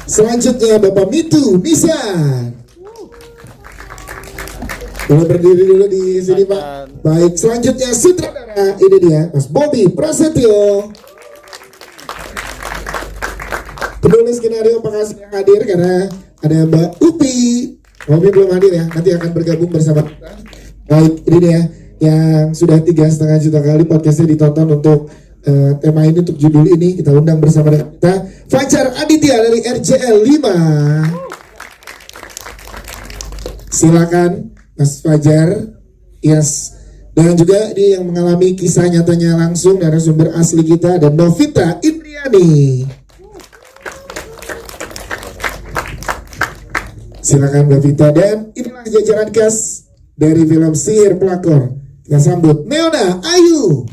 Selanjutnya Bapak Mitu Nisan. Boleh berdiri dulu di sini Pak. Baik, selanjutnya sutradara ini dia Mas Bobby Prasetyo. Penulis skenario makasih yang hadir karena ada Mbak Upi. Bobby belum hadir ya, nanti akan bergabung bersama kita. Baik, ini dia yang sudah 3,5 juta kali podcastnya ditonton untuk tema ini, untuk judul ini. Kita undang bersama dengan kita Fajar Aditya dari RJL 5. Silakan Mas Fajar. Yes. Dan juga dia yang mengalami kisah nyatanya langsung dari sumber asli kita, dan Novita Indriani. Silakan Novita. Dan inilah jajaran cast dari film Sihir Pelakor. Kita sambut Neona Ayu,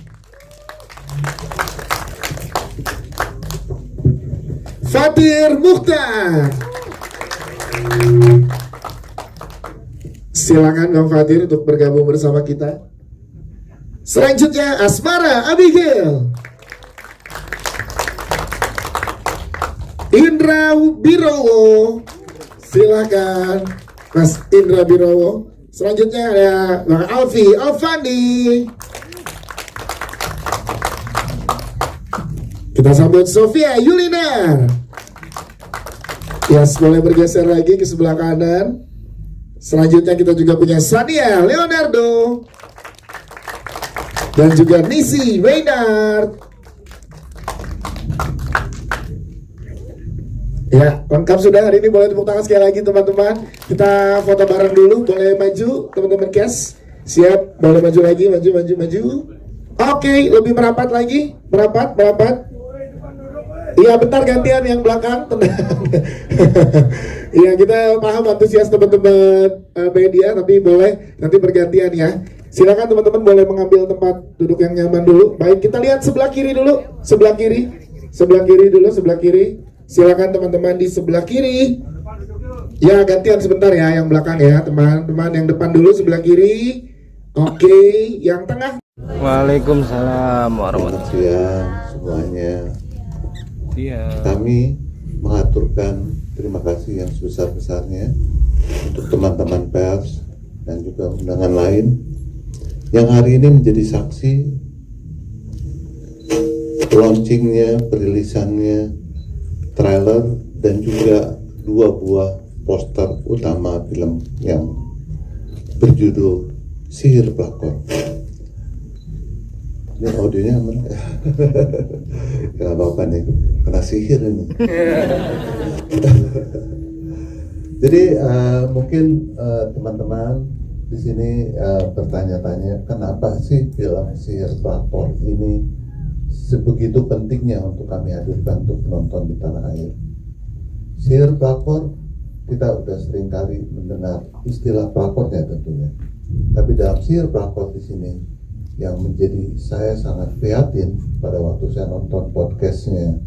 Fatir Mukhtar. Silakan Bang Fatir untuk bergabung bersama kita. Selanjutnya Asmara Abigail, Indra Birowo. Silakan Mas Indra Birowo. Selanjutnya ada Bang Alfi Alfandi. Kita sambut Sofia Yulina. Yes, boleh bergeser lagi ke sebelah kanan. Selanjutnya kita juga punya Sania Leonardo dan juga Nisi Reynard. Ya, lengkap sudah hari ini. Boleh tepuk tangan sekali lagi teman-teman. Kita foto bareng dulu. Boleh maju teman-teman cast. Siap, boleh maju lagi, maju. Oke, lebih merapat lagi. Merapat. Iya, bentar gantian yang belakang, tenang. Iya, kita paham antusias teman-teman media, tapi boleh nanti bergantian ya. Silakan teman-teman boleh mengambil tempat duduk yang nyaman dulu. Baik, kita lihat sebelah kiri dulu, sebelah kiri dulu. Silakan teman-teman di sebelah kiri. Ya, gantian sebentar ya, yang belakang ya, teman-teman yang depan dulu sebelah kiri. Oke, yang tengah. Waalaikumsalam warahmatullahi wabarakatuh semuanya. Iya. Kami mengaturkan terima kasih yang sebesar-besarnya untuk teman-teman pers dan juga undangan lain yang hari ini menjadi saksi launchingnya, perilisannya trailer dan juga 2 buah poster utama film yang berjudul Sihir Pelakor. Ini audionya aman? Gak apa-apa nih, kena sihir ini. Jadi mungkin teman-teman di sini bertanya-tanya, kenapa sih film Sihir Pelakor ini sebegitu pentingnya untuk kami hadirkan untuk penonton di tanah air. Sihir Pelakor, kita udah sering kali mendengar istilah pelakornya tentunya. Tapi dalam Sihir Pelakor di sini, yang menjadi saya sangat prihatin pada waktu saya nonton podcastnya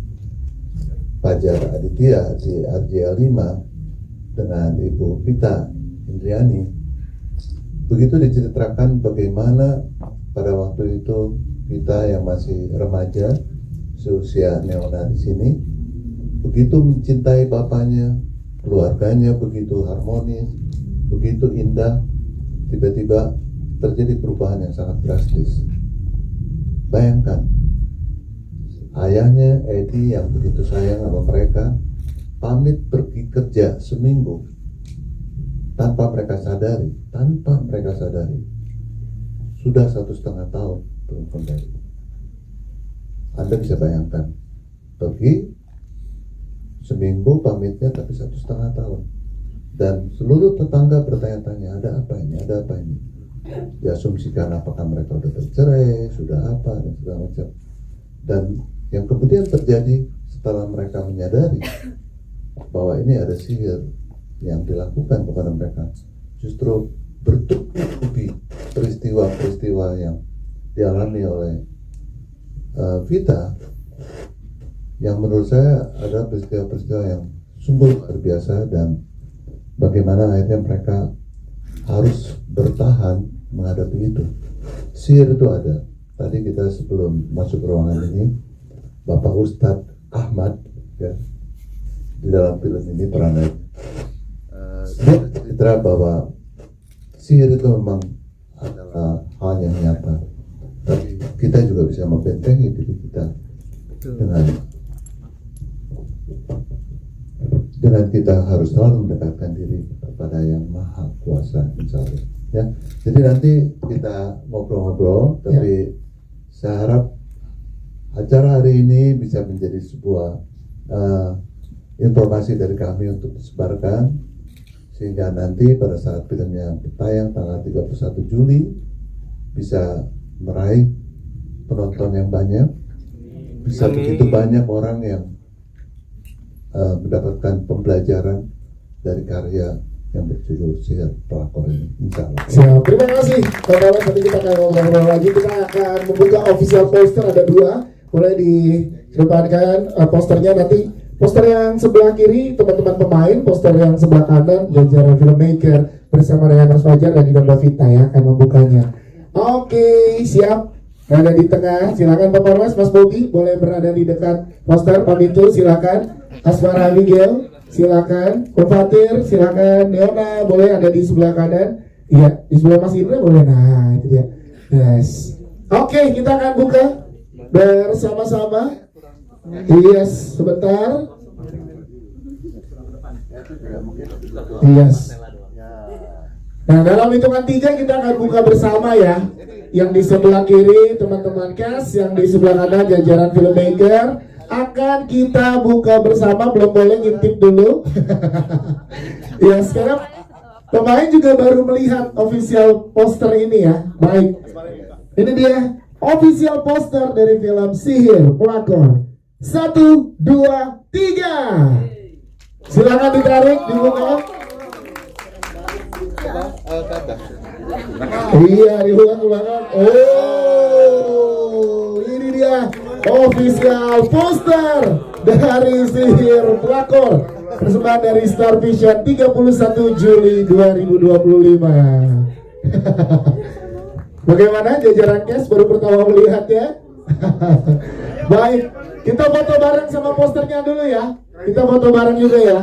Fajar Aditya di RJL 5 dengan Ibu Vita Indriani, begitu diceritakan bagaimana pada waktu itu Vita yang masih remaja seusia Neona di sini begitu mencintai bapaknya, keluarganya begitu harmonis, begitu indah, tiba-tiba terjadi perubahan yang sangat drastis. Bayangkan, ayahnya Edi yang begitu sayang sama mereka pamit pergi kerja seminggu tanpa mereka sadari, sudah 1,5 tahun belum kembali. Anda bisa bayangkan, pergi seminggu pamitnya tapi 1,5 tahun, dan seluruh tetangga bertanya-tanya, ada apa ini? Diasumsikan apakah mereka sudah bercerai, sudah apa, dan segala macam. Dan yang kemudian terjadi setelah mereka menyadari bahwa ini ada sihir yang dilakukan kepada mereka, justru bertubi-tubi peristiwa-peristiwa yang dialami oleh Vita, yang menurut saya adalah peristiwa-peristiwa yang sungguh luar biasa, dan bagaimana akhirnya mereka harus bertahan menghadapi itu. Sihir itu ada. Tadi kita sebelum masuk ruangan ini, Bapak Ustadz Ahmad ya di dalam film ini perannya dia bercerita bahwa sihir itu memang adalah hal yang nyata, tapi kita juga bisa membentengi diri kita dengan kita harus selalu mendekatkan diri kepada yang maha kuasa, insya Allah. Ya, jadi nanti kita ngobrol-ngobrol, tapi saya harap acara hari ini bisa menjadi sebuah informasi dari kami untuk disebarkan, sehingga nanti pada saat filmnya tayang tanggal 31 Juli bisa meraih penonton yang banyak, bisa begitu banyak orang yang mendapatkan pembelajaran dari karya yang berjudul Sihir Pelakor ini, insya Allah. Siap, terima kasih teman-teman. Nanti kita akan ngobrol lagi. Kita akan membuka official poster, ada 2. Boleh dikedepankan posternya nanti. Poster yang sebelah kiri teman-teman pemain, poster yang sebelah kanan jajaran filmmaker bersama dengan Mas Fajar dan juga Mbak Vita ya akan membukanya. Oke, siap. Berada di tengah, silakan Pak Parwas, Mas Bobi boleh berada di dekat poster. Pamitu, silakan. Asmara Abigail, silakan. Pak Fatir, silakan. Neona boleh ada di sebelah kanan. Iya, di sebelah Mas Indra boleh. Nah, itu dia. Yes. Oke, kita akan buka bersama-sama. Yes, sebentar. Yes. Nah, dalam hitungan 3 kita akan buka bersama ya. Yang di sebelah kiri teman-teman cast, yang di sebelah kanan jajaran filmmaker akan kita buka bersama. Belum boleh ngintip dulu. Ya, sekarang pemain juga baru melihat official poster ini ya. Baik. Ini dia official poster dari film Sihir Pelakor. 1, 2, 3. Silakan ditarik, dibuka. Iya, dibuka ke belakang. Oh, ini dia official poster dari Sihir Pelakor, persembahan dari Star Vision 31 Juli 2025. Bagaimana jajaran cast baru pertama melihatnya? Baik, kita foto bareng sama posternya dulu ya. Kita foto bareng juga ya.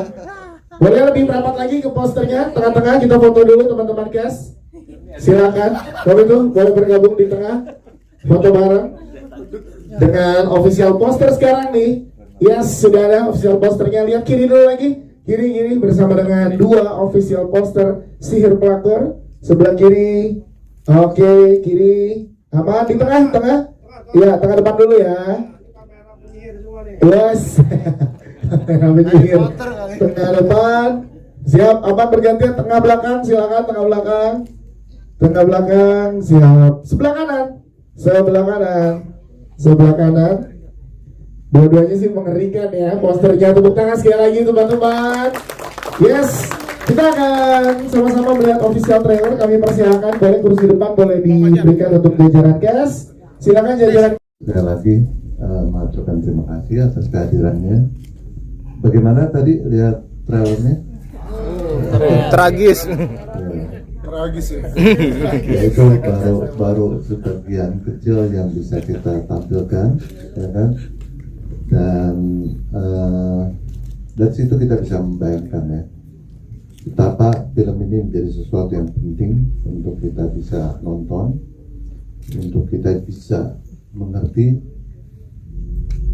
Boleh lebih merapat lagi ke posternya, tengah-tengah kita foto dulu teman-teman cast. Silakan, kalau itu boleh bergabung di tengah, foto bareng dengan official poster sekarang nih. Yes, sudah ada official posternya. Lihat kiri dulu lagi, kiri bersama dengan 2 official poster Sihir Pelakor. Sebelah kiri, oke, kiri, aman di tengah. Iya, tengah depan dulu ya. Yes. Tengah depan. Siap, aman bergantian tengah belakang, silakan tengah belakang. Tengah belakang, siap. Sebelah kanan. Dua-duanya sih mengerikan ya posternya. Tepuk tangan sekali lagi teman-teman. Yes, kita akan sama-sama melihat official trailer. Kami persilakan, boleh kursi depan boleh diberikan untuk jajaran cast. Silakan jajaran. Sekali lagi mengaturkan terima kasih atas kehadirannya. Bagaimana tadi lihat trailernya? Tragis. Ya, itu baru sebagian kecil yang bisa kita tampilkan, ya kan? Dan dari situ kita bisa membayangkan ya betapa film ini menjadi sesuatu yang penting untuk kita bisa nonton, untuk kita bisa mengerti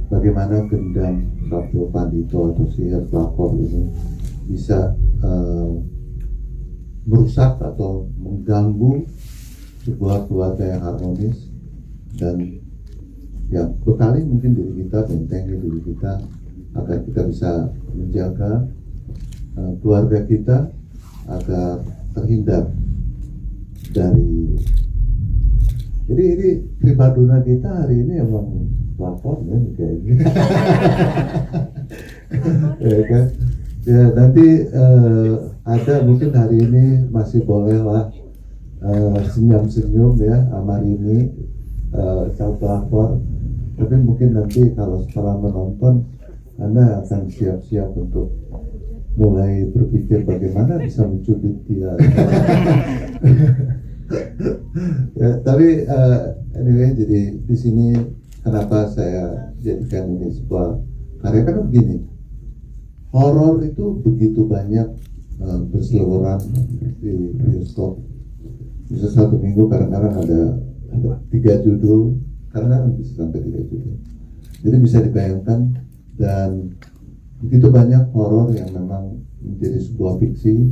bagaimana gendam Ratu Pandito atau Sihir Pelakor ini bisa merusak atau mengganggu sebuah keluarga yang harmonis dan yang bekali mungkin diri kita, bentengi diri kita agar kita bisa menjaga keluarga kita agar terhindar dari. Jadi ini primadona kita hari ini emang pelakor ya kayak ini. Ya kan? Ya nanti ada mungkin hari ini masih boleh lah senyum-senyum ya Amarini sang pelakor, tapi mungkin nanti kalau setelah menonton Anda akan siap-siap untuk mulai berpikir bagaimana bisa mencubit dia. Ya, tapi anyway, jadi di sini kenapa saya jadikan ini sebuah karya, kan begini. horor itu begitu banyak berseliweran di bioskop. Bisa satu minggu kadang-kadang ada 3 judul, kadang-kadang bisa sampai 3 judul. Jadi bisa dibayangkan, dan begitu banyak horor yang memang menjadi sebuah fiksi,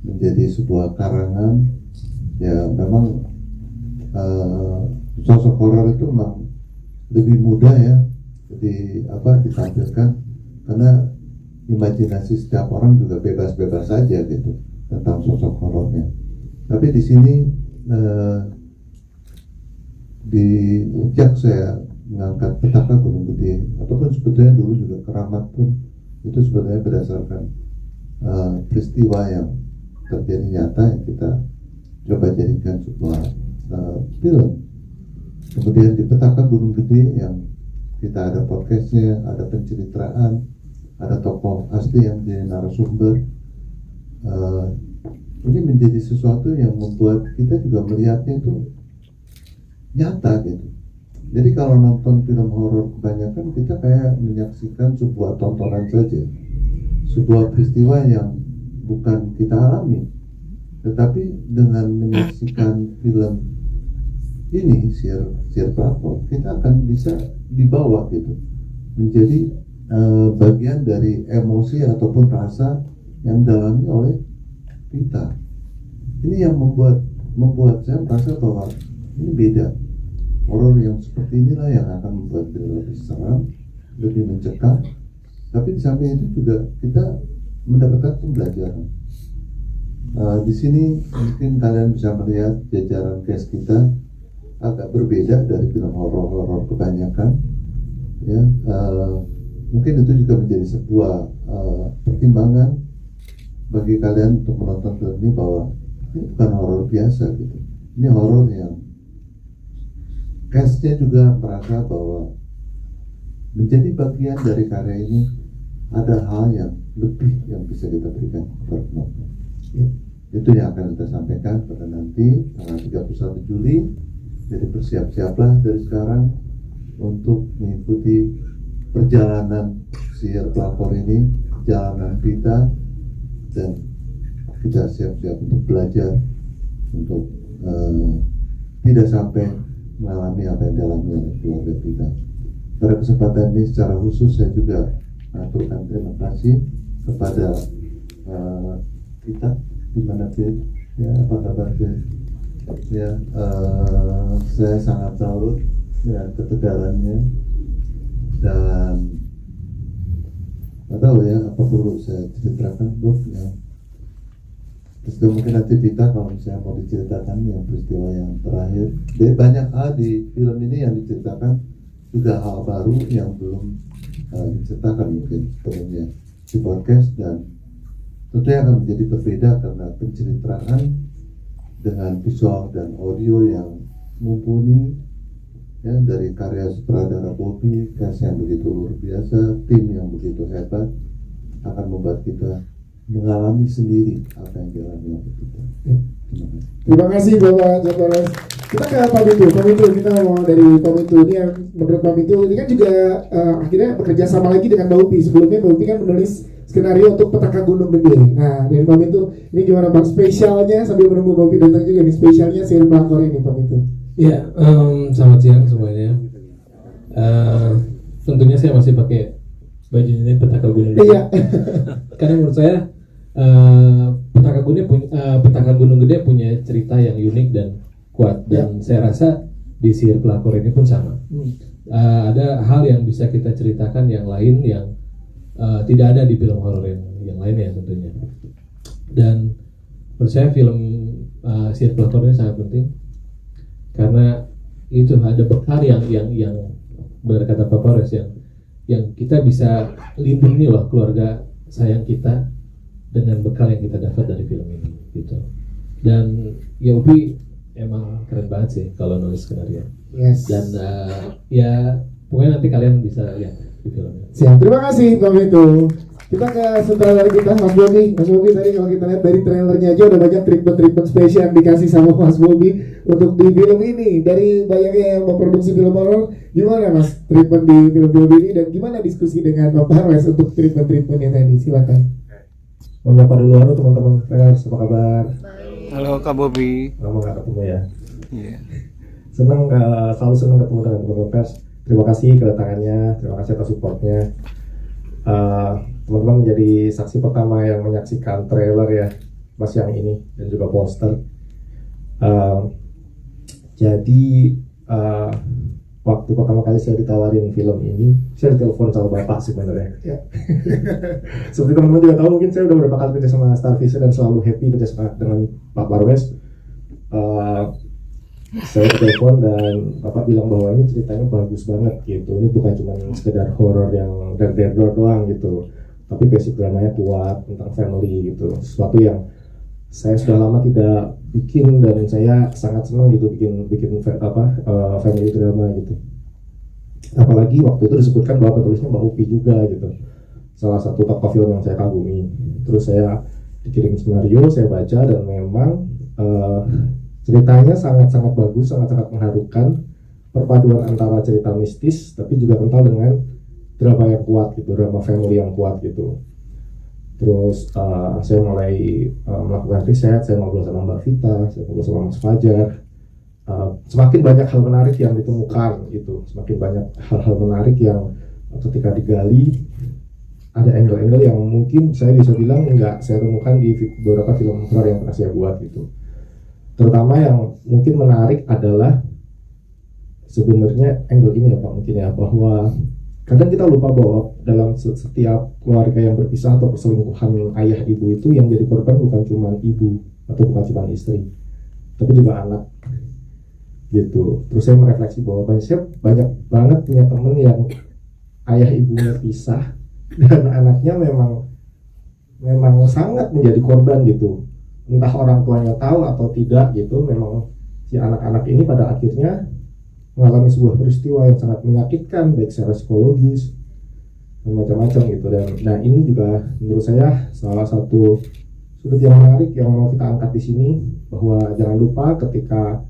menjadi sebuah karangan. Ya memang sosok horor itu memang lebih mudah ya ditampilkan, karena imajinasi setiap orang juga bebas-bebas saja gitu tentang sosok horornya. Tapi di sini di sejak saya mengangkat Petaka Gunung Gede, ataupun sebetulnya dulu juga Keramat pun, itu sebenarnya berdasarkan peristiwa yang terjadi nyata yang kita coba jadikan sebuah film. Kemudian di Petaka Gunung Gede yang kita ada podcastnya, ada penceritaan, ada tokoh asli yang menjadi narasumber. Ini menjadi sesuatu yang membuat kita juga melihatnya itu nyata gitu. Jadi kalau nonton film horor kebanyakan kita kayak menyaksikan sebuah tontonan saja, sebuah peristiwa yang bukan kita alami. Tetapi dengan menyaksikan film ini, Siar Pelakor, kita akan bisa dibawa gitu, menjadi bagian dari emosi ataupun rasa yang dialami oleh kita. Ini yang membuat saya merasa bahwa ini beda. Horor yang seperti inilah yang akan membuat kita lebih seram, lebih mencekam. Tapi di samping itu juga kita mendapatkan pembelajaran. Di sini mungkin kalian bisa melihat jajaran cast kita agak berbeda dari film horor kebanyakan. Ya, mungkin itu juga menjadi sebuah pertimbangan bagi kalian untuk menonton film ini, bahwa ini bukan horor biasa gitu. Ini horor yang castnya juga merasa bahwa menjadi bagian dari karya ini ada hal yang lebih yang bisa kita berikan kepada penonton. Itu yang akan kita sampaikan pada nanti tanggal 31 Juli. Jadi bersiap-siaplah dari sekarang untuk mengikuti perjalanan Siar Pelakor ini, perjalanan kita, dan kita siap-siap untuk belajar, untuk tidak sampai mengalami apa yang dialami oleh keluarga kita. Pada kesempatan ini secara khusus saya juga mengaturkan terima kasih kepada kita di mana Fit, ya, apa kabar Fit? Ya, saya sangat salut dengan ketegarannya, dan nggak tahu ya apa perlu saya ceritakan, Bob, ya. Terus mungkin nanti Vita kalau misalnya mau diceritakan yang peristiwa yang terakhir. Jadi banyak hal di film ini yang diceritakan, juga hal baru yang belum diceritakan mungkin sebelumnya di podcast, dan tentunya akan menjadi berbeda karena penceritaan dengan visual dan audio yang mumpuni, ya, dari karya sutradara Bobby, cast yang begitu luar biasa, tim yang begitu hebat, akan membuat kita mengalami sendiri apa yang dialami oleh kita. Terima kasih Bapak Jokoles. Kita ke Pamitu, kita mau dari Pamitu ini yang menurut Pamitu ini kan juga akhirnya bekerja sama lagi dengan Baupi. Sebelumnya Baupi kan menulis skenario untuk Petaka Gunung Gede. Nah dari Pamitu ini gimana Bang, spesialnya sambil menunggu Baupi datang juga nih, spesialnya Siar Pelakor ini Pamitu. Ya, selamat siang semuanya. Tentunya saya masih pakai baju ini Petaka Gunung Gede. Iya. Karena menurut saya Petaka Gunung Gede punya cerita yang unik dan kuat, dan saya rasa di Siar Pelakor ini pun sama. Ada hal yang bisa kita ceritakan yang lain yang tidak ada di film horor yang lainnya tentunya. Dan menurut saya film Siar Pelakor ini sangat penting karena itu ada bekal yang benar kata Pak Polres yang kita bisa lindungi loh keluarga sayang kita dengan bekal yang kita dapat dari film ini gitu. Dan ya Upi emang keren banget sih kalau nulis skenario. Yes. Dan ya pokoknya nanti kalian bisa lihat di filmnya. Siap, terima kasih Pamitu. Kita ke sutradara kita Mas Bobby. Mas Bobby tadi kalau kita lihat dari trailernya aja udah banyak treatment spesial yang dikasih sama Mas Bobby. untuk di film ini. Dari banyaknya yang memproduksi film horor, gimana Mas treatment di film-film ini dan gimana diskusi dengan Bapak Harwes untuk treatment-treatmentnya tadi? Silakan. Menyapa dulu, halo teman-teman pers, apa kabar? Halo Kak Bobi. Lama nggak ketemu ya. Iya. Selalu senang ketemu dengan teman-teman pers. Terima kasih kedatangannya, terima kasih atas supportnya. Teman-teman menjadi saksi pertama yang menyaksikan trailer ya, Mas, yang ini dan juga poster. Waktu pertama kali saya ditawarin film ini, saya ditelepon sama Bapak sebenarnya. Ya. Seperti teman-teman juga tahu, mungkin saya udah beberapa kali kerja sama Star Vision dan selalu happy kerja sama dengan Pak Parwes. Saya telepon dan Bapak bilang bahwa ini ceritanya bagus banget gitu. Ini bukan cuma sekedar horor yang der doang gitu, tapi basic dramanya kuat tentang family gitu. Sesuatu yang saya sudah lama tidak bikin dan saya sangat senang gitu bikin family drama gitu. Apalagi waktu itu disebutkan bahwa penulisnya Mbak Upi juga gitu, salah satu tokoh film yang saya kagumi. Terus saya dikirim skenario, saya baca dan memang ceritanya sangat-sangat bagus, sangat-sangat mengharukan. Perpaduan antara cerita mistis tapi juga kental dengan drama yang kuat gitu, drama family yang kuat gitu. Terus saya mulai melakukan riset, saya ngobrol sama Mbak Vita, saya ngobrol sama Mas Fajar. Semakin banyak hal menarik yang ditemukan gitu, semakin banyak hal-hal menarik yang ketika digali ada angle-angle yang mungkin saya bisa bilang nggak saya temukan di beberapa film horor yang pernah saya buat gitu. Terutama yang mungkin menarik adalah sebenarnya angle ini ya Pak, mungkin ya, bahwa kadang kita lupa bahwa dalam setiap keluarga yang berpisah atau perselingkuhan ayah ibu itu yang jadi korban bukan cuma ibu atau bukan cuma istri, tapi juga anak gitu. Terus saya merefleksi bahwa saya banyak banget punya temen yang ayah ibunya pisah dan anaknya memang sangat menjadi korban gitu. Entah orang tuanya tahu atau tidak gitu, memang si anak-anak ini pada akhirnya mengalami sebuah peristiwa yang sangat menyakitkan baik secara psikologis dan macam-macam gitu. Dan nah ini juga menurut saya salah satu sudut yang menarik yang mau kita angkat di sini, bahwa jangan lupa ketika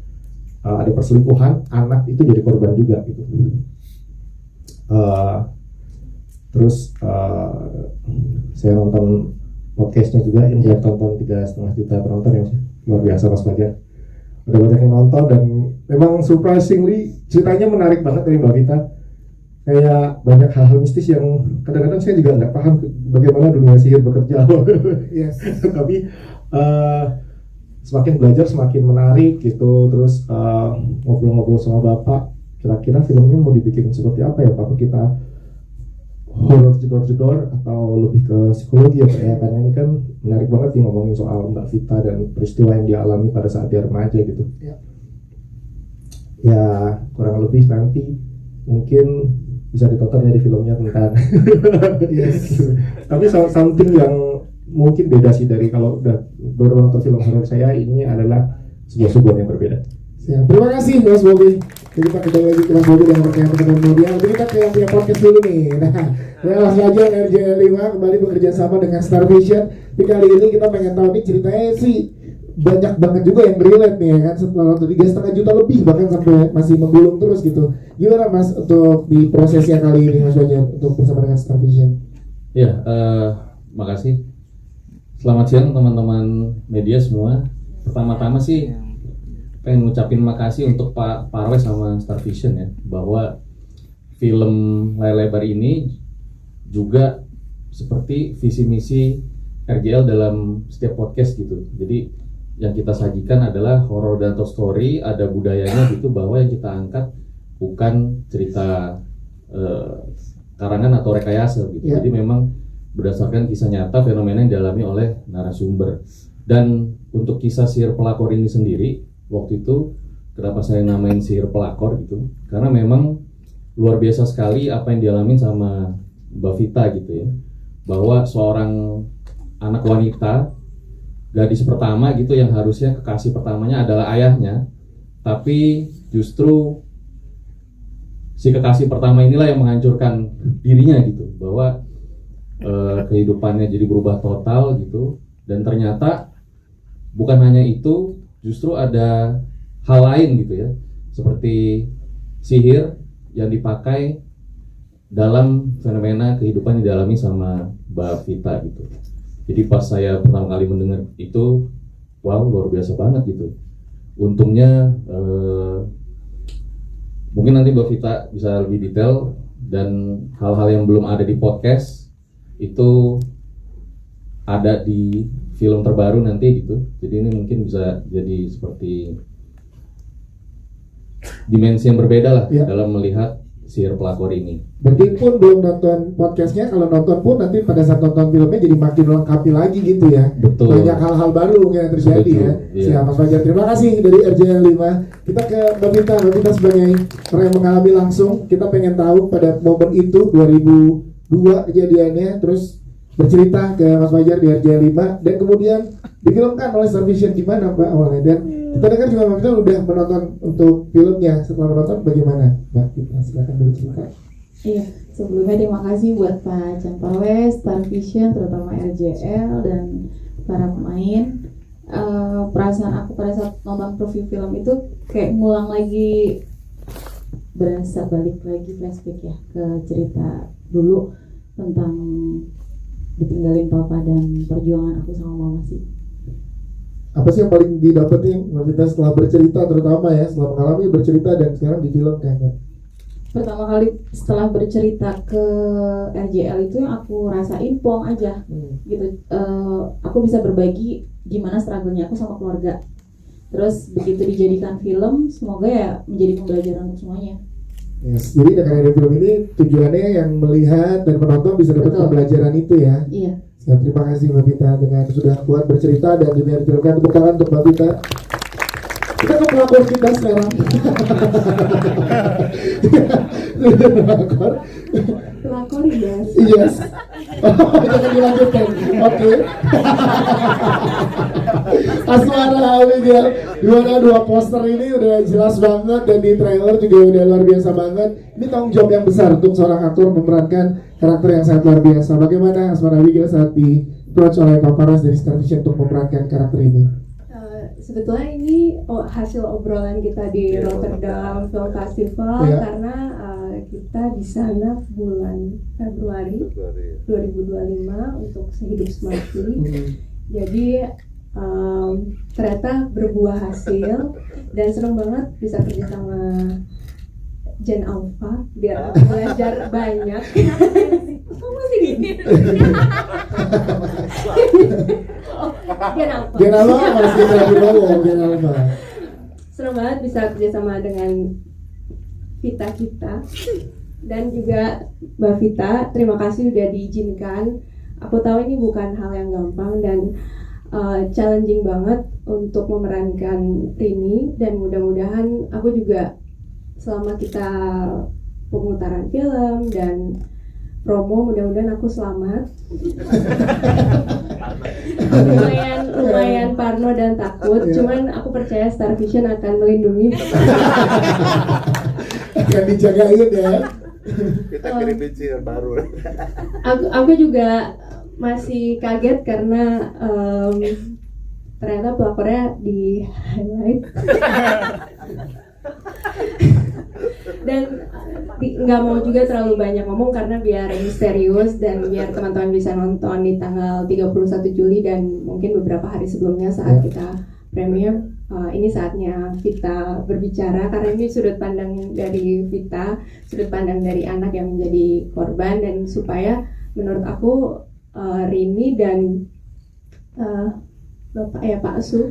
ada perselingkuhan, anak itu jadi korban juga gitu. Terus saya nonton podcastnya juga yang dia tonton 3,5 juta penonton, yang luar biasa Mas Fajar. Udah banyak yang nonton dan memang surprisingly ceritanya menarik banget dari Mbak Vita. Kayak banyak hal-hal mistis yang kadang-kadang saya juga nggak paham bagaimana dunia sihir bekerja. Yes. Tapi semakin belajar semakin menarik gitu. Terus ngobrol-ngobrol sama Bapak, kira-kira filmnya mau dibikin seperti apa ya Pak? Kita horor jedor-jedor atau lebih ke psikologi ya Pak ya? Karena ini kan menarik banget nih ngomongin soal Mbak Vita dan peristiwa yang dialami pada saat dia remaja gitu. Ya kurang lebih nanti mungkin bisa ditonton ya di filmnya tentang Yes. tapi something yang mungkin beda sih dari kalau udah baru nonton film horor saya. Ini adalah sebuah suguhan yang berbeda. Siap. Terima kasih Mas Bobi. Jadi kita kembali lagi ke Mas Bobi dan pertanyaan media. Nanti kita ke yang punya podcast dulu nih. Nah, Mas Fajar RJ5 kembali bekerja sama dengan Star Vision. Tapi kali ini kita pengen tahu nih ceritanya sih banyak banget juga yang relate nih ya kan, setelah nonton 3,5 juta lebih bahkan sampai masih menggulung terus gitu. Gimana Mas untuk di prosesnya kali ini Mas Fajar untuk bersama dengan Star Vision? Ya, makasih. Selamat siang teman-teman media semua. Pertama-tama sih pengen ngucapin makasih untuk Pak Parwes sama Star Vision ya, bahwa film layar lebar ini juga seperti visi misi RGL dalam setiap podcast gitu. Jadi yang kita sajikan adalah horror dan atau story, ada budayanya gitu, bahwa yang kita angkat bukan cerita karangan atau rekayasa gitu. Jadi memang berdasarkan kisah nyata fenomena yang dialami oleh narasumber. Dan untuk kisah sihir pelakor ini sendiri, waktu itu kenapa saya namain sihir pelakor gitu, karena memang luar biasa sekali apa yang dialami sama Mbak Vita gitu ya, bahwa seorang anak wanita, gadis pertama gitu, yang harusnya kekasih pertamanya adalah ayahnya, tapi justru si kekasih pertama inilah yang menghancurkan dirinya gitu, bahwa kehidupannya jadi berubah total gitu. Dan ternyata bukan hanya itu, justru ada hal lain gitu ya, seperti sihir yang dipakai dalam fenomena kehidupan yang dialami sama Mbak Vita gitu. Jadi pas saya pertama kali mendengar itu, wow, luar biasa banget gitu. Untungnya mungkin nanti Mbak Vita bisa lebih detail, dan hal-hal yang belum ada di podcast itu ada di film terbaru nanti gitu. Jadi ini mungkin bisa jadi seperti dimensi yang berbeda lah Ya. dalam melihat sihir pelakor ini. Berarti pun belum nonton podcastnya, kalau nonton pun nanti pada saat nonton filmnya jadi makin lengkapi lagi gitu ya. Betul. Banyak hal-hal baru mungkin yang terjadi Betul, ya. iya. Siap Mas Fajar, terima kasih dari RJL 5. Kita ke Mbak Vita. Mbak Vita sebagai orang yang mengalami langsung, kita pengen tahu pada momen itu 2002 kejadiannya, terus bercerita ke Mas Fajar di RJL 5 dan kemudian difilmkan oleh Star Vision. Gimana Mbak awalnya? Dan kita dengar juga Mbak Vita udah menonton untuk filmnya. Setelah menonton bagaimana Mbak Vita? Silakan bercerita. Iya, sebelumnya terima kasih buat Pak Camparwe, Star Vision, terutama RJL dan para pemain. Perasaan aku pada saat nonton preview film itu kayak ngulang lagi, berasa balik lagi flashback ya ke cerita dulu tentang ditinggalin papa dan perjuangan aku sama mama sih. Apa sih yang paling didapetin Mbak Vita setelah bercerita, terutama ya setelah mengalami bercerita dan sekarang difilmkan kan? Pertama kali setelah bercerita ke RJL itu yang aku rasain pong aja gitu. Aku bisa berbagi gimana struggle-nya aku sama keluarga. Terus begitu dijadikan film, semoga ya menjadi pembelajaran untuk semuanya. Yes. Jadi dengan ada film ini tujuannya yang melihat dan menonton bisa dapat Betul. pembelajaran itu ya. Iya. Siap, terima kasih Mbak Vita dengan sudah kuat bercerita dan juga difilmkan. Tepuk tangan untuk Mbak Vita. Kita ke pelakor kita sekarang. Pelakor. Pelakor yes. Yes. Oh, jangan dilanjutkan. Oke. Asmara Miguel, dimana dua poster ini udah jelas banget dan di trailer juga udah luar biasa banget. Ini tanggung jawab yang besar untuk seorang aktor memerankan karakter yang sangat luar biasa. Bagaimana Asmara Miguel saat di approach oleh Paparas dari Star Vision untuk memerankan karakter ini? Sebetulnya ini hasil obrolan kita di Rotterdam Film Festival Ya. karena kita di sana bulan Februari 2025 untuk Sehidup Semati. Jadi ternyata berbuah hasil dan senang banget bisa kerja sama Jen Alfa biar aku belajar banyak. Oh, masih gini. Jen Alfa. Gen Alfa masih lagi bawah Gen Alfa. Senang banget bisa kerjasama dengan Vita kita dan juga Mbak Vita. Terima kasih udah diizinkan. Aku tahu ini bukan hal yang gampang dan challenging banget untuk memerankan Rini, dan mudah-mudahan aku juga selama kita pemutaran film dan promo, mudah-mudahan aku selamat. lumayan parno dan takut, cuman aku percaya Star Vision akan melindungi. Akan dijagain ya. Kita kirim biji baru. Aku juga masih kaget karena ternyata pelakornya di highlight. Dan nggak mau juga terlalu banyak ngomong karena biar misterius dan biar teman-teman bisa nonton di tanggal 31 Juli dan mungkin beberapa hari sebelumnya saat kita premier. Ini saatnya Vita berbicara karena ini sudut pandang dari Vita, sudut pandang dari anak yang menjadi korban, dan supaya menurut aku Rini dan Bapak Pak Su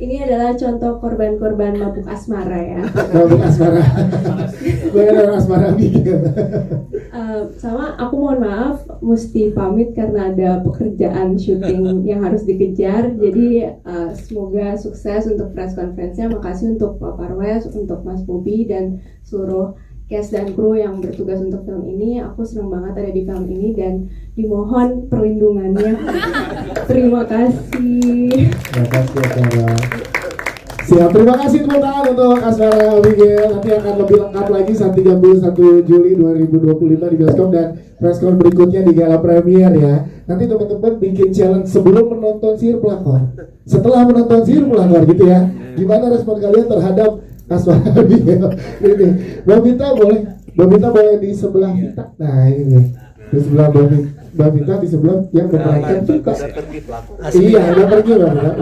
ini adalah contoh korban-korban mabuk asmara ya. Mabuk asmara. Bagaimana asmara Miguel? Sama aku mohon maaf mesti pamit karena ada pekerjaan syuting yang harus dikejar. Jadi semoga sukses untuk press conference-nya. Makasih untuk Pak Parwes, untuk Mas Bobi dan seluruh cast dan kru yang bertugas untuk film ini. Aku senang banget ada di film ini dan dimohon perlindungannya. Terima kasih. Terima kasih Asmara. Siap, terima kasih tepuk tangan untuk Asmara Abigail. Nanti akan lebih lengkap lagi saat 31 Juli 2025 di bioskop dan preskon berikutnya di gala premier ya. Nanti teman-teman bikin challenge sebelum menonton Sihir Pelakor, setelah menonton Sihir Pelakor gitu ya. Gimana respon kalian terhadap Asmara Abigail ini? Mbak Vita boleh di sebelah Vita. Nah ini di sebelah Mbak Vita di sebelah yang memerankan Vita. Iya, udah pergi Mbak Vita.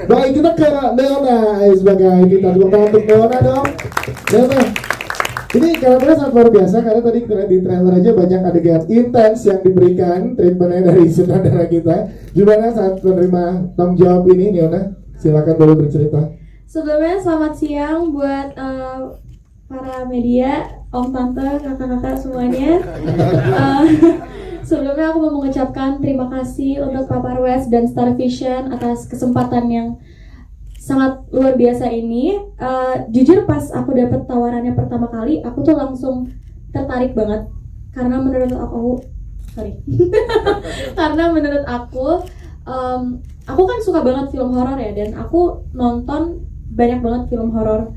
Baik, kita ke Leona sebagai Vita. Tepuk tangan untuk Leona dong. Leona, ini karakternya sangat luar biasa karena tadi kita lihat di trailer aja banyak adegan intens yang diberikan treatmentnya dari sutradara kita. Gimana saat menerima tanggung jawab ini, Leona? Silakan boleh bercerita. Sebelumnya selamat siang buat para media, om tante, kakak-kakak semuanya. Sebelumnya aku mau mengucapkan terima kasih untuk Pak Parwes dan Star Vision atas kesempatan yang sangat luar biasa ini. Jujur pas aku dapat tawarannya pertama kali, aku tuh langsung tertarik banget karena menurut aku, karena menurut aku kan suka banget film horor ya, dan aku nonton banyak banget film horor.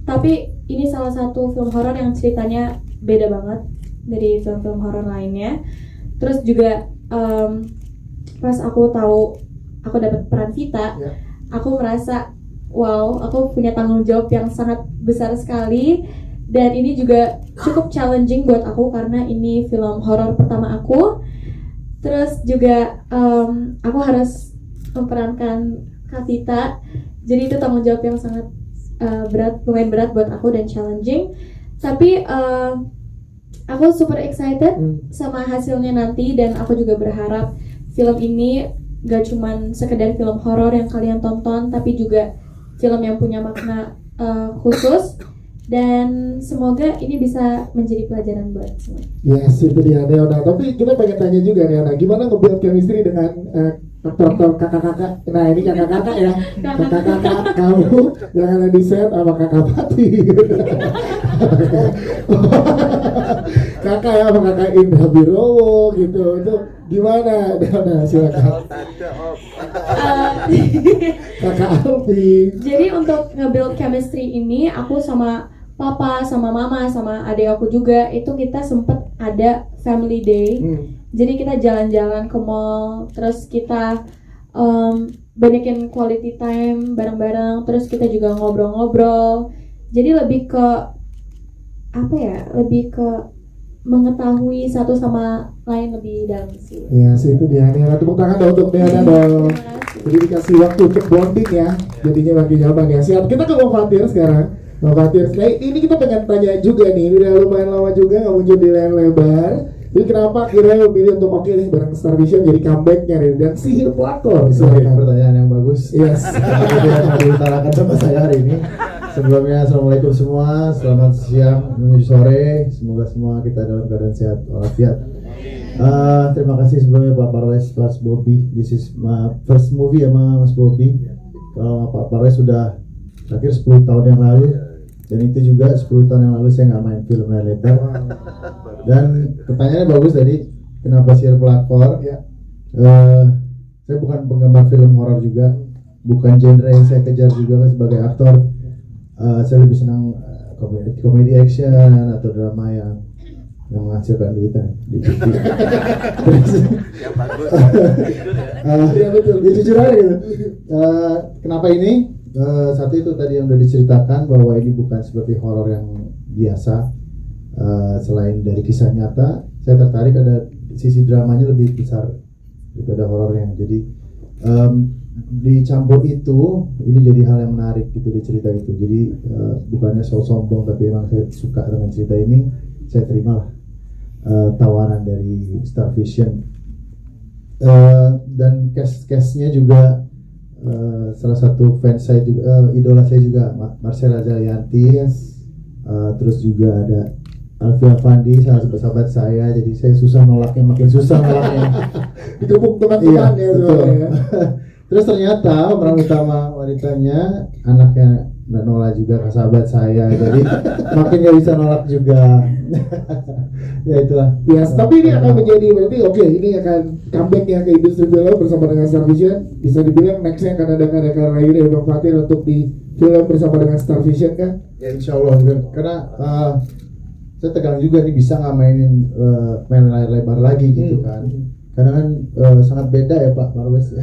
Tapi ini salah satu film horor yang ceritanya beda banget dari film-film horor lainnya. Terus juga pas aku tahu aku dapat peran Vita, aku merasa wow, aku punya tanggung jawab yang sangat besar sekali. Dan ini juga cukup challenging buat aku karena ini film horor pertama aku. Terus juga aku harus memperankan Kak Vita. Jadi itu tanggung jawab yang sangat lumayan berat buat aku dan challenging. Tapi aku super excited sama hasilnya nanti, dan aku juga berharap film ini gak cuman sekedar film horor yang kalian tonton, tapi juga film yang punya makna khusus, dan semoga ini bisa menjadi pelajaran buat semua. Yes, itu dia Leona. Tapi kita pengen tanya juga Leona, gimana nge-build chemistry dengan aktor-aktor kakak-kakak? Nah ini kakak-kakak ya, kakak-kakak kamu yang ada di set sama kakak Pati. Kakak ya sama kakak Indra Birowo gitu, itu gimana? Leona silakan. Kakak Alfi. Jadi untuk nge-build chemistry ini, aku sama papa, sama mama, sama adik aku juga, itu kita sempet ada family day. Jadi kita jalan-jalan ke mall, terus kita banyakin quality time bareng-bareng, terus kita juga ngobrol-ngobrol. Jadi lebih ke apa ya? Lebih ke mengetahui satu sama lain lebih dalam sih. Ya, itu dia Leona. Tepuk tangan dong untuk Leona dong. Jadi dikasih waktu untuk bonding ya, jadinya makin nyaman ya. Siap, kita ke Bang Fatir sekarang. Bang Fatir, nah ini kita pengen tanya juga nih, ini udah lumayan lama juga nggak muncul di layar lebar. Jadi kenapa akhirnya memilih untuk oke nih bareng Star Vision jadi comebacknya nih, dan Sihir Pelakor? Pertanyaan yang bagus. Yes. Yang diutarakan sama saya hari ini. Sebelumnya assalamualaikum semua, selamat siang menuju sore, semoga semua kita dalam keadaan sehat walafiat. Terima kasih sebelumnya Pak Parwes, Mas Bobby. This is my first movie sama Mas Bobby. Kalau Pak Parwes sudah terakhir 10 tahun yang lalu, dan itu juga 10 tahun yang lalu saya nggak main film layar lebar. Dan pertanyaannya bagus tadi, kenapa Sihir Pelakor? Saya bukan penggemar film horor juga, bukan genre yang saya kejar juga sebagai aktor. Saya lebih senang komedi action atau drama yang menghasilkan duitan di TV. Ya jujur aja gitu. Kenapa ini? Satu itu tadi yang udah diceritakan bahwa ini bukan seperti horor yang biasa. Selain dari kisah nyata, saya tertarik ada sisi dramanya lebih besar daripada horornya. Jadi dicampur itu, ini jadi hal yang menarik gitu di cerita itu. Jadi bukannya sombong, tapi emang saya suka dengan cerita ini. Saya terimalah tawaran dari Star Vision, dan cast-nya juga salah satu fans saya juga, idola saya juga Marcella Zalianti, terus juga ada Alfi Afandi, sahabat saya, jadi saya susah nolaknya, makin susah nolaknya. Dikepung teman-teman ya. Betul. Terus ternyata pemeran utama wanitanya anaknya Mbak Nola juga kan sahabat saya, jadi makin nggak bisa nolak juga. Ya itulah. Yes, tapi ini akan menjadi berarti oke, ini akan comeback ya ke industri film bersama dengan Star Vision. Bisa dibilang nextnya akan ada karya-karya lain dari Bang Fatir untuk di film bersama dengan Star Vision kan? Ya insya Allah, karena saya tegang juga nih bisa nggak mainin main layar lebar lagi gitu kan. Karena kan sangat beda ya Pak Marwes.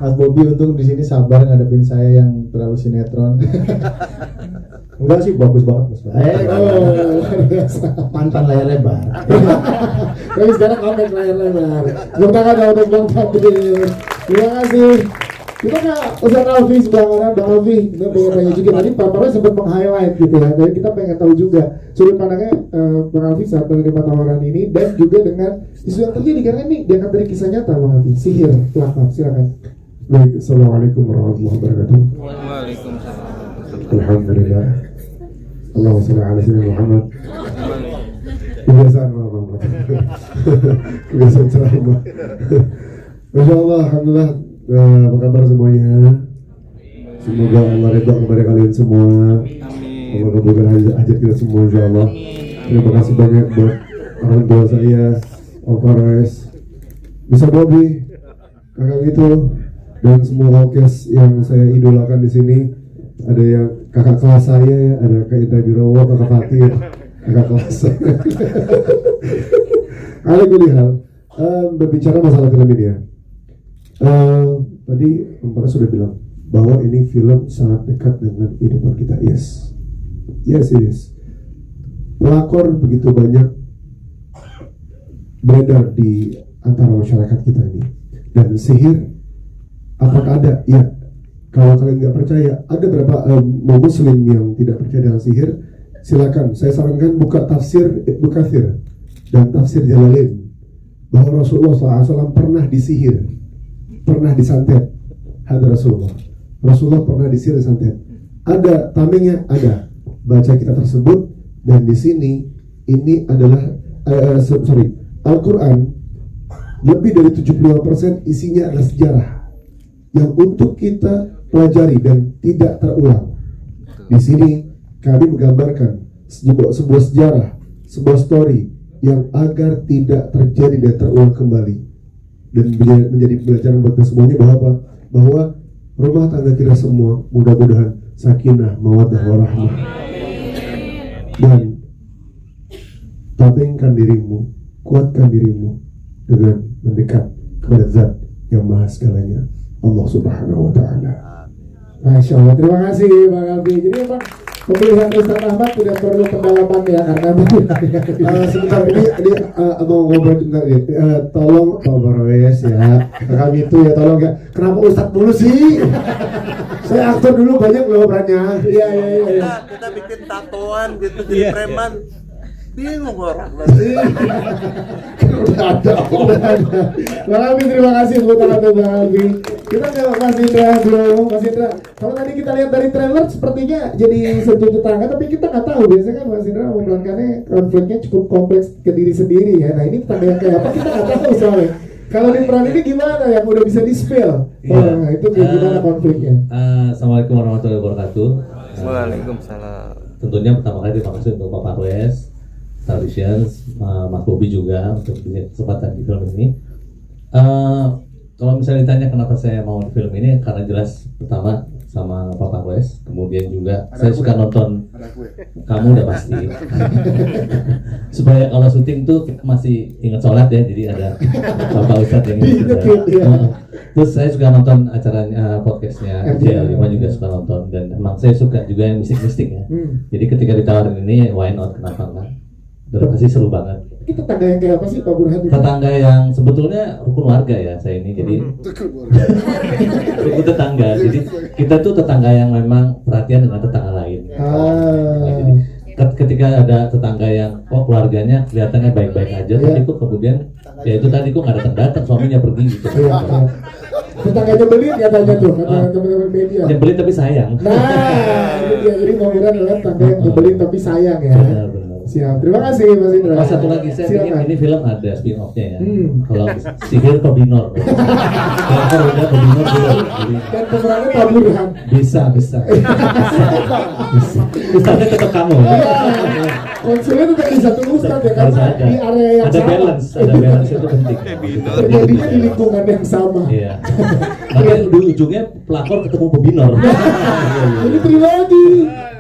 Mas Bobby untung di sini sabar ngadepin saya yang terlalu sinetron. Enggak sih, bagus banget Mas. Luar biasa. Mantan layar lebar. Tapi sekarang comeback layar lebar. Tepuk tangan dong untuk Bang Fatir. Terima kasih. Kita nggak usah Alfi sebelah Bang Alfi. Kita pengen tanya juga tadi Pak Marwes sempat meng-highlight gitu ya. Jadi kita pengen tahu juga sudut pandangnya Bang Alfi saat menerima tawaran ini dan juga dengan isu yang terjadi karena ini diangkat dari kisah nyata Bang Alfi. Sihir, pelakor, silakan. Baik, Assalamualaikum warahmatullahi wabarakatuh. Waalaikumsalam. Alhamdulillah. Allahumma sholli ala sayyidina Muhammad. Kebiasaan Bang. Kebiasaan ceramah. Masya Allah, Alhamdulillah. Apa kabar semuanya? Semoga Allah ridha kepada kalian semua. Allah kabulkan hajat kita semua, insya Allah. Terima kasih banyak buat orang tua saya, Om Fares, Bisa Bobby, kakak itu, dan semua orkes yang saya idolakan di sini. Ada yang kakak kelas saya ya, ada Kak Indra Birowo, kakak Fatir, kakak kelas saya. Alhamdulillah, berbicara masalah film ini ya. Tadi Om Fares sudah bilang bahwa ini film sangat dekat dengan kehidupan kita. Yes, it is. Pelakor begitu banyak beredar di antara masyarakat kita ini. Dan sihir, apakah ada? Ya, kalau kalian nggak percaya, ada beberapa muslim yang tidak percaya dengan sihir. Silakan, saya sarankan buka tafsir Ibnu Katsir dan tafsir Jalalain bahwa Rasulullah SAW pernah disihir, pernah disantet. Hadar Rasulullah pernah disihir, disantet. Ada tamengnya, ada. Baca kitab tersebut, dan di sini ini adalah Al-Quran lebih dari 75% isinya adalah sejarah yang untuk kita pelajari dan tidak terulang. Di sini kami menggambarkan sebuah sejarah, sebuah story yang agar tidak terjadi dan terulang kembali, dan menjadi pelajaran buat kita semuanya bahwa rumah tangga kita semua mudah-mudahan sakinah, mawaddah, warahmah. Dan tapingkan dirimu, kuatkan dirimu dengan mendekat kepada Zat yang Maha Segalanya, Allah Subhanahu wa Ta'ala. Masya Allah, terima kasih Bang Alfi. Jadi Bang, pemilihan Ustaz Ahmad tidak perlu pendalaman ya, karena Sebentar ini mau ngobrol juga nih. Tolong Pak Marwes ya, kami itu ya tolong ya. Kenapa Ustadz dulu sih? Saya aktor dulu banyak loh perannya. Iya. Kita bikin tatoan gitu jadi preman. Bingung orang. Udah ada. Bang Alfi, terima kasih buat Bang Alfi. Kita ke Mas Indra dulu, Mas Indra. Kalau tadi kita lihat dari trailer sepertinya jadi setuju tetangga, tapi kita nggak tahu. Biasanya kan Mas Indra memerankannya konfliknya cukup kompleks ke diri sendiri ya. Nah ini tetangga yang kayak apa kita nggak tahu soalnya. Kalau di peran ini gimana yang udah bisa di-spill? Nah, itu gimana konfliknya? Assalamualaikum warahmatullahi wabarakatuh. Waalaikumsalam. Tentunya pertama kali terima kasih untuk Bapak Marwes, Star Vision, Mas Bobby juga untuk kesempatan di film ini. Kalau misalnya ditanya kenapa saya mau di film ini, karena jelas pertama sama Bapak Marwes, kemudian juga saya suka nonton. Kamu udah pasti. Supaya kalau syuting tuh kita masih ingat sholat ya, jadi ada Bapak Ustadz yang Terus saya suka nonton acaranya podcastnya RJL5 juga suka nonton, dan emang saya suka juga yang mistik-mistik ya. Jadi ketika ditawarin ini, why not, kenapa enggak? Dan pasti seru banget. Itu tetangga yang kayak apa sih Pak Burhan? Tetangga yang sebetulnya rukun warga ya saya ini, jadi rukun tetangga. Jadi kita tuh tetangga yang memang perhatian dengan tetangga lain. Nah, jadi ketika ada tetangga yang keluarganya kelihatannya baik-baik aja, tapi kok kemudian ya itu tadi kok nggak datang-datang, suaminya pergi gitu. Tetangga nyebelin katanya tuh, kata teman-teman media. Nyebelin tapi sayang. Nah, itu dia. Jadi Bang Burhan adalah tetangga yang nyebelin tapi sayang ya. Benar. Siap. Terima kasih Mas Indra. Oh, satu lagi saya Silakan. ini film ada spin-off-nya ya. Kalau sihir Kobinor. Kalau udah Kobinor belum. Jadi Dan pemerannya Pak Burhan. bisa. Ustaznya tetap kamu. Konsulnya tetap di satu ustadz ya, Harus karena ada. di area yang Ada sama. balance itu penting. Terjadinya di lingkungan yang sama. Iya. Makanya di ujungnya pelakor ketemu Kobinor. Ini trilogi.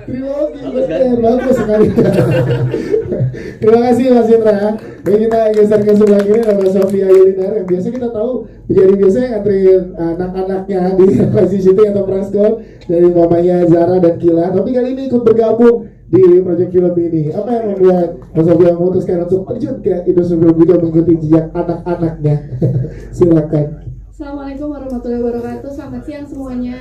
Bagus kan? Bagus sekali. Terima kasih Mas Indra. Baik, kita geser ke sebelah kiri ada Mbak Sofia Yulinar yang biasa kita tahu menjadi biasa yang nganterin anak-anaknya di Crazy Shooting atau Praskon dari mamanya Zara dan Kila. Tapi kali ini ikut bergabung di proyek film ini. Apa yang membuat Mbak Sofia memutuskan untuk terjun ke industri film juga mengikuti jejak anak-anaknya? Silakan. Assalamualaikum warahmatullahi wabarakatuh. Selamat siang semuanya.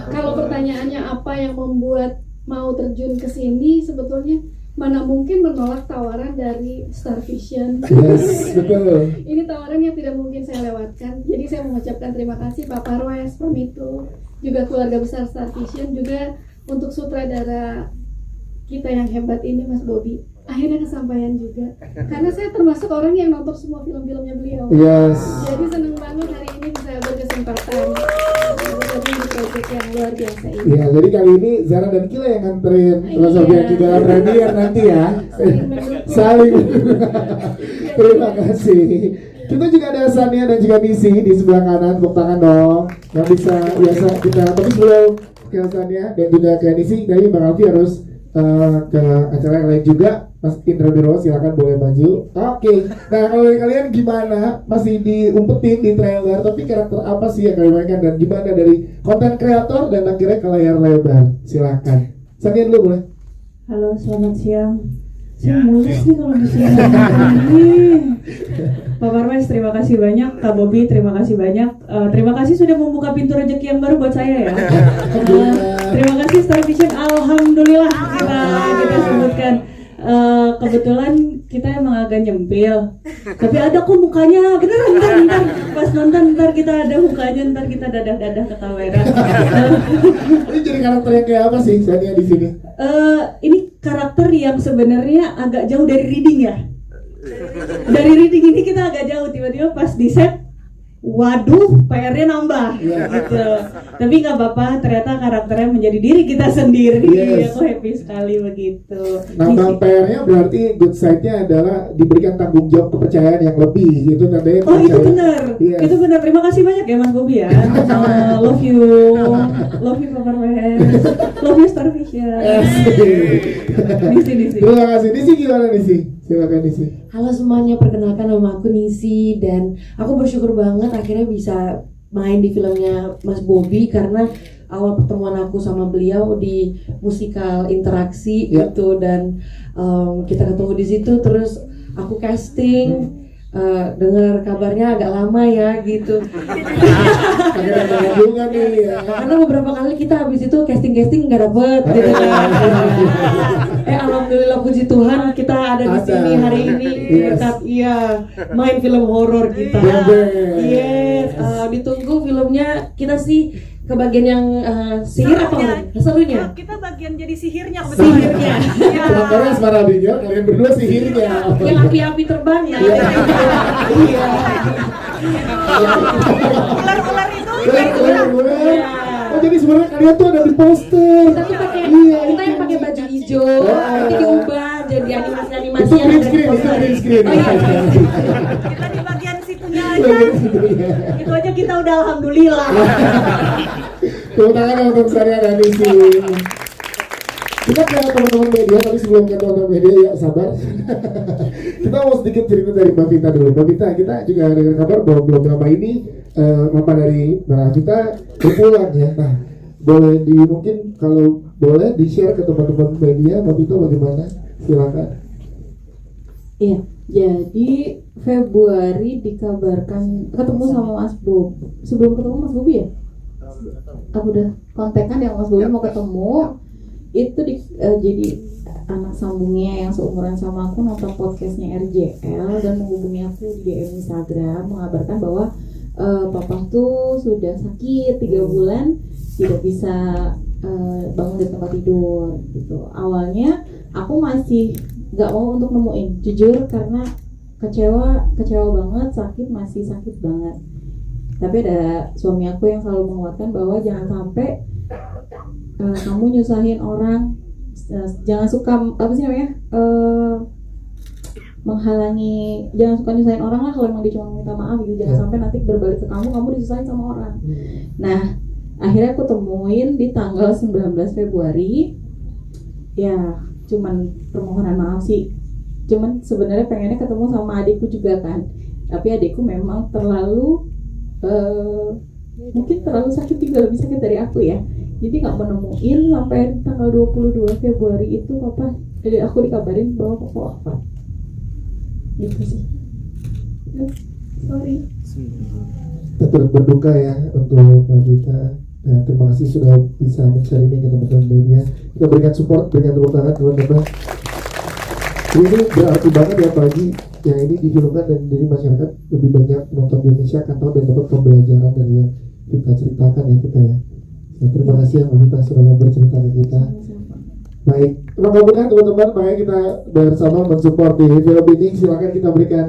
Kalau pertanyaannya apa yang membuat mau terjun ke sini, sebetulnya mana mungkin menolak tawaran dari Star Vision. Yes, betul. Ini tawaran yang tidak mungkin saya lewatkan. Jadi saya mengucapkan terima kasih Pak Parwes, Pak Mitu, juga keluarga besar Star Vision, juga untuk sutradara kita yang hebat ini Mas Bobby. Akhirnya kesampaian juga. Karena saya termasuk orang yang nonton semua film-filmnya beliau. Yes. Jadi senang banget hari ini bisa berkesempatan bergabung di proyek yang luar biasa ini. Iya, jadi kali ini Zara dan Kila yang nganterin Mbak Sofia di dalam premier nanti ya. Saling. Terima kasih. Kita juga ada Sania dan juga Nisi di sebelah kanan, tepuk tangan dong. Yang bisa biasa kita, tapi sebelum ke Sania dan juga ke Nisi, dari Bang Alfi harus ke acara yang lain juga. Mas Indra Biro silakan boleh maju. Oke. Nah, kalau dari kalian gimana? Masih diumpetin di trailer, tapi karakter apa sih yang kalian mainkan dan gimana dari konten kreator dan akhirnya ke layar lebar? Silakan. Sania dulu boleh. Halo, selamat siang. Saya mulus nih kalau di sini. Pak Parwes, terima kasih banyak. Kak Bobby, terima kasih banyak. Terima kasih sudah membuka pintu rezeki yang baru buat saya ya. Terima kasih Star Vision. Alhamdulillah kita sebutkan. Kebetulan kita emang agak nyempil, tapi ada kok mukanya beneran. Ntar pas nonton ntar kita ada mukanya, ntar kita dadah ke kamera. Ini jadi karakter yang kayak apa sih Sania di sini? Ini karakter yang sebenarnya agak jauh dari reading ya. Dari reading ini kita agak jauh, tiba-tiba pas di set, waduh, PR-nya nambah gitu. Tapi nggak apa-apa, ternyata karakternya menjadi diri kita sendiri. Yes. Aku happy sekali begitu. Nambah PR-nya berarti good side-nya adalah diberikan tanggung jawab kepercayaan yang lebih. Itu tandanya Oh, itu percaya. benar. Yes. Itu benar. Terima kasih banyak ya Mas Bobby ya. Love you Papa Parwes. Love you Star Vision. Nisi. Terima kasih. Nisi gimana Nisi? Silakan Nisi. Halo semuanya, perkenalkan nama aku Nisi dan aku bersyukur banget akhirnya bisa main di filmnya Mas Bobby karena awal pertemuan aku sama beliau di musikal interaksi gitu dan kita ketemu di situ terus aku casting. Dengar kabarnya agak lama ya gitu. Karena beberapa kali kita habis itu casting nggak dapet gitu kan. Alhamdulillah puji Tuhan kita ada di sini hari ini berkat main film horor kita. Yes, ditunggu filmnya. Kita sih ke bagian yang sihir apa serunya? Kita bagian jadi sihirnya. Sihirnya. Karena Asmara Binyo, kalian berdua sihirnya. Yang api-api terbang ya. Iya. Ular-ular itu. Ular. Oh, jadi sebenarnya kalian tuh ada di poster. Kita tuh pakai kita yang pakai baju hijau, nanti diubah jadi animasi-animasi Itu yang green ada di screen, itu poster. green screen. Kita di bagian situnya aja. Itu aja kita udah alhamdulillah. Tepuk tangan untuk Sania dan Nisi. Kita ke teman-teman media, tapi sebelum ke teman-teman media, ya sabar. Kita mau sedikit cerita dari Mbak Vita dulu. Mbak Vita, kita juga dengar kabar bahwa belum lama ini mama dari Mbak Vita berpulang ya. Nah, boleh mungkin kalau boleh di-share ke teman-teman media, Mbak Vita bagaimana? Silakan. Iya, jadi Februari dikabarkan ketemu sama Mas Bob. Sebelum ketemu Mas Bobby ya? Aku udah kontekan yang Mas Bobby mau ketemu. Itu jadi anak sambungnya yang seumuran sama aku nonton podcastnya RJL dan menghubungi aku di DM Instagram mengabarkan bahwa papa tuh sudah sakit 3 bulan tidak bisa bangun dari tempat tidur gitu. Awalnya aku aku masih nggak mau untuk nemuin, jujur, karena kecewa banget, masih sakit banget. Tapi ada suami aku yang selalu menguatkan bahwa jangan sampai kamu nyusahin orang, jangan suka menghalangi, jangan suka nyusahin orang lah kalau emang dia cuma minta maaf gitu. Jangan sampai nanti berbalik ke kamu disusahin sama orang. Nah, akhirnya aku temuin di tanggal 19 Februari. Ya, cuman permohonan maaf sih. Cuman sebenarnya pengennya ketemu sama adikku juga kan. Tapi adikku memang terlalu mungkin terlalu sakit, juga lebih sakit dari aku ya. Jadi nggak menemuin sampai tanggal 22 Februari itu aku dikabarin bahwa papa wafat. Gitu sih. Sorry. Kita turut berduka ya untuk Mbak Vita. Dan terima kasih sudah bisa men-share ini ke teman-teman media. Kita berikan support, berikan tepuk tangan teman-teman. Ini berarti banget ya pagi yang ini difilmkan, dan jadi masyarakat lebih banyak penonton di Indonesia akan tahu dan dapat pembelajaran dari yang kita ceritakan ya kita ya. Nah, terima kasih ya Mbak Vita sudah mau bercerita ke kita. Baik, teman-teman teman-teman, makanya kita bersama mensupport di film ini. Silakan kita berikan